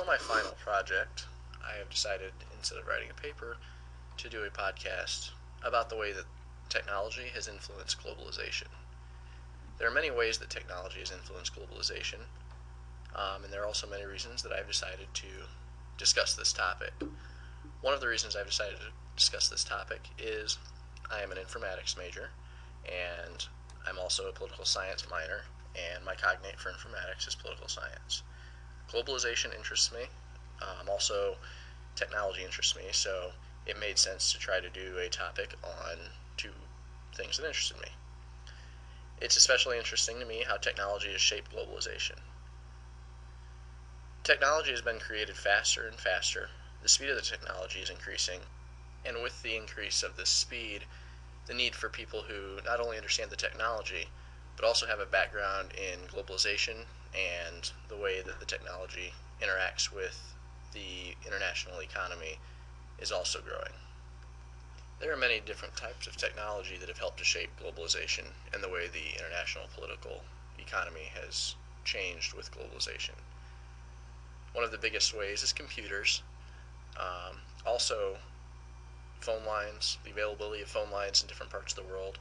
For my final project, I have decided, instead of writing a paper, to do a podcast about the way that technology has influenced globalization. There are many ways that technology has influenced globalization, and there are also many reasons that I've decided to discuss this topic. One of the reasons I've decided to discuss this topic is I am an informatics major, and I'm also a political science minor, and my cognate for informatics is political science. Globalization interests me. Also, technology interests me, so it made sense to try to do a topic on two things that interested me. It's especially interesting to me how technology has shaped globalization. Technology has been created faster and faster. The speed of the technology is increasing, and with the increase of this speed, the need for people who not only understand the technology, but also have a background in globalization and the way that the technology interacts with the international economy is also growing. There are many different types of technology that have helped to shape globalization and the way the international political economy has changed with globalization. One of the biggest ways is computers. Also, phone lines, the availability of phone lines in different parts of the world,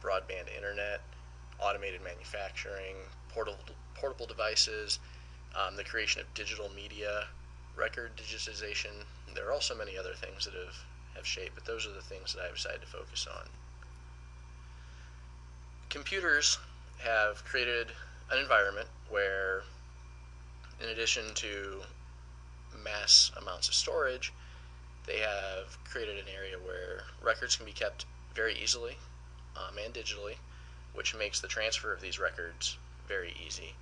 broadband internet, automated manufacturing, portable devices, the creation of digital media, record digitization. There are also many other things that have shaped, but those are the things that I've decided to focus on. Computers have created an environment where, in addition to mass amounts of storage, they have created an area where records can be kept very easily and digitally, which makes the transfer of these records very easy.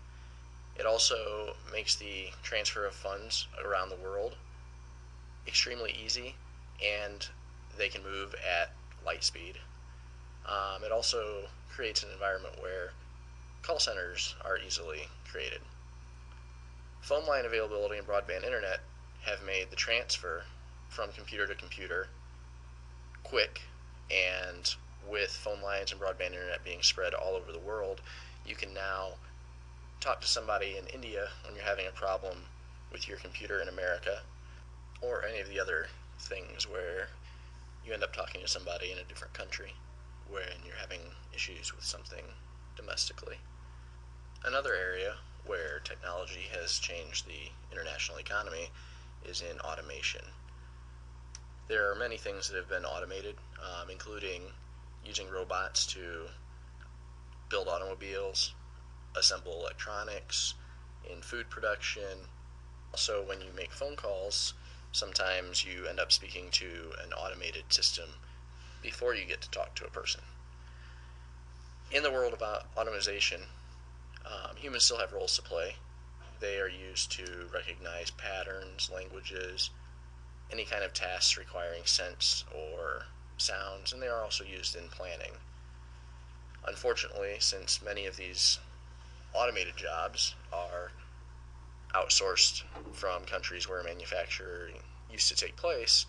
It also makes the transfer of funds around the world extremely easy, and they can move at light speed. It also creates an environment where call centers are easily created. Phone line availability and broadband internet have made the transfer from computer to computer quick, and with phone lines and broadband internet being spread all over the world, you can now talk to somebody in India when you're having a problem with your computer in America, or any of the other things where you end up talking to somebody in a different country when you're having issues with something domestically. Another area where technology has changed the international economy is in automation. There are many things that have been automated, including using robots to build automobiles, assemble electronics, in food production. Also, when you make phone calls, sometimes you end up speaking to an automated system before you get to talk to a person. In the world of automation, humans still have roles to play. They are used to recognize patterns, languages, any kind of tasks requiring sense or sounds, and they are also used in planning. Unfortunately, since many of these automated jobs are outsourced from countries where manufacturing used to take place,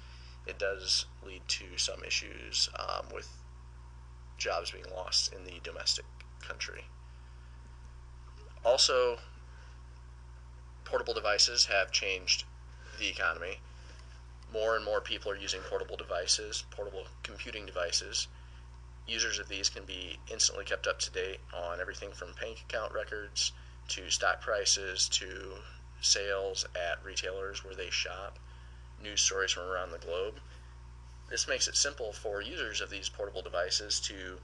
it does lead to some issues with jobs being lost in the domestic country. Also, portable devices have changed the economy. More and more people are using portable devices, portable computing devices. Users of these can be instantly kept up to date on everything from bank account records to stock prices to sales at retailers where they shop, news stories from around the globe. This makes it simple for users of these portable devices to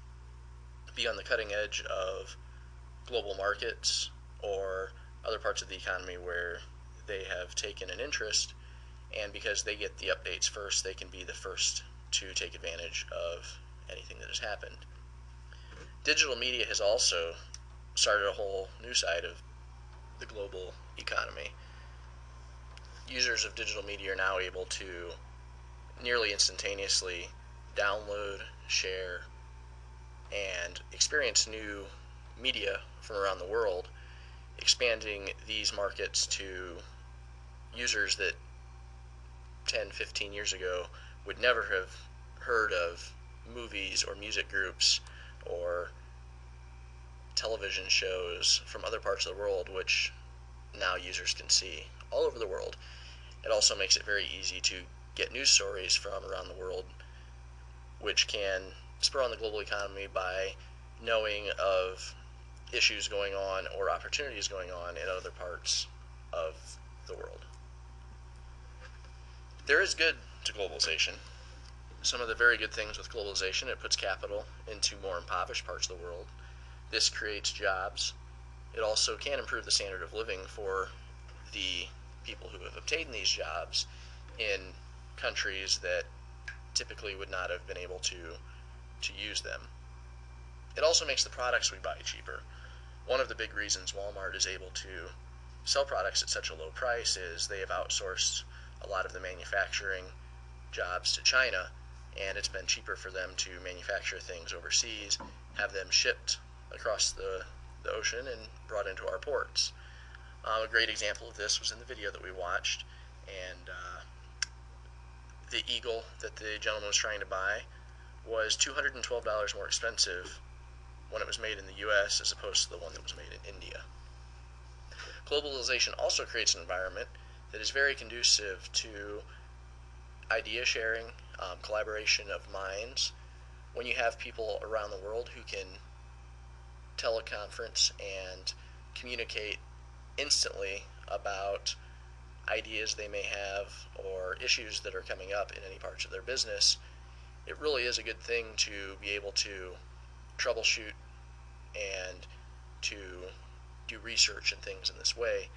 be on the cutting edge of global markets or other parts of the economy where they have taken an interest, and because they get the updates first, they can be the first to take advantage of anything that has happened. Digital media has also started a whole new side of the global economy. Users of digital media are now able to nearly instantaneously download, share, and experience new media from around the world, expanding these markets to users that 10, 15 years ago would never have heard of movies or music groups or television shows from other parts of the world, which now users can see all over the world. It also makes it very easy to get news stories from around the world, which can spur on the global economy by knowing of issues going on or opportunities going on in other parts of the world. There is good to globalization. Some of the very good things with globalization: it puts capital into more impoverished parts of the world. This creates jobs. It also can improve the standard of living for the people who have obtained these jobs in countries that typically would not have been able to use them. It also makes the products we buy cheaper. One of the big reasons Walmart is able to sell products at such a low price is they have outsourced a lot of the manufacturing jobs to China, and it's been cheaper for them to manufacture things overseas, have them shipped across the ocean and brought into our ports. A great example of this was in the video that we watched, and the eagle that the gentleman was trying to buy was $212 more expensive when it was made in the US as opposed to the one that was made in India. Globalization also creates an environment that is very conducive to idea sharing, collaboration of minds. When you have people around the world who can teleconference and communicate instantly about ideas they may have or issues that are coming up in any parts of their business, it really is a good thing to be able to troubleshoot and to do research and things in this way,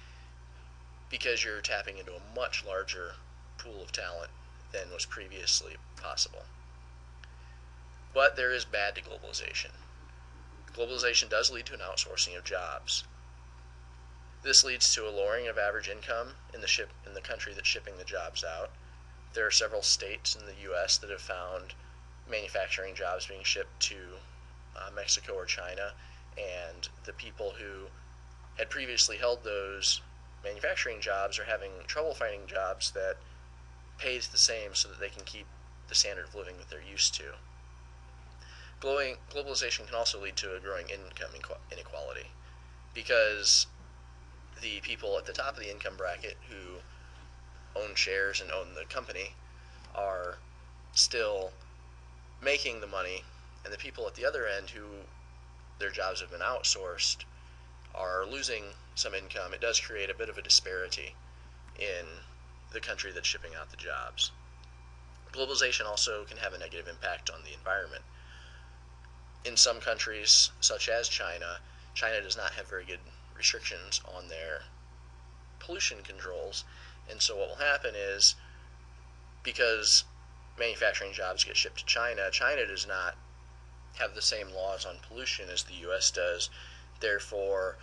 because you're tapping into a much larger pool of talent than was previously possible. But there is bad to globalization. Globalization does lead to an outsourcing of jobs. This leads to a lowering of average income in the country that's shipping the jobs out. There are several states in the U.S. that have found manufacturing jobs being shipped to Mexico or China, and the people who had previously held those manufacturing jobs are having trouble finding jobs that pays the same so that they can keep the standard of living that they're used to. Globalization can also lead to a growing income inequality, because the people at the top of the income bracket who own shares and own the company are still making the money, and the people at the other end who their jobs have been outsourced are losing some income. It does create a bit of a disparity in the country that's shipping out the jobs. Globalization also can have a negative impact on the environment. In some countries, such as China, China does not have very good restrictions on their pollution controls, and so what will happen is, because manufacturing jobs get shipped to China, China does not have the same laws on pollution as the U.S. does. Therefore,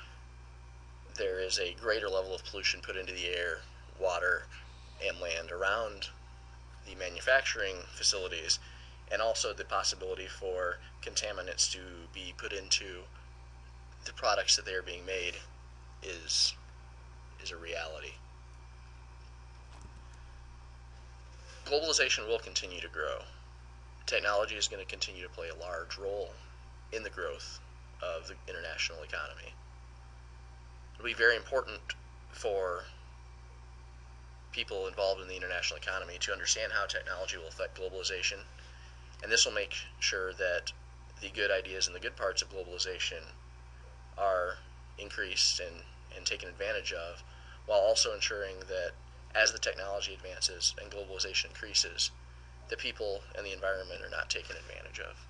there is a greater level of pollution put into the air, water, and land around the manufacturing facilities, and also the possibility for contaminants to be put into the products that they are being made is a reality. Globalization will continue to grow. Technology is going to continue to play a large role in the growth of the international economy. It'll be very important for people involved in the international economy to understand how technology will affect globalization, and this will make sure that the good ideas and the good parts of globalization are increased and taken advantage of, while also ensuring that as the technology advances and globalization increases, the people and the environment are not taken advantage of.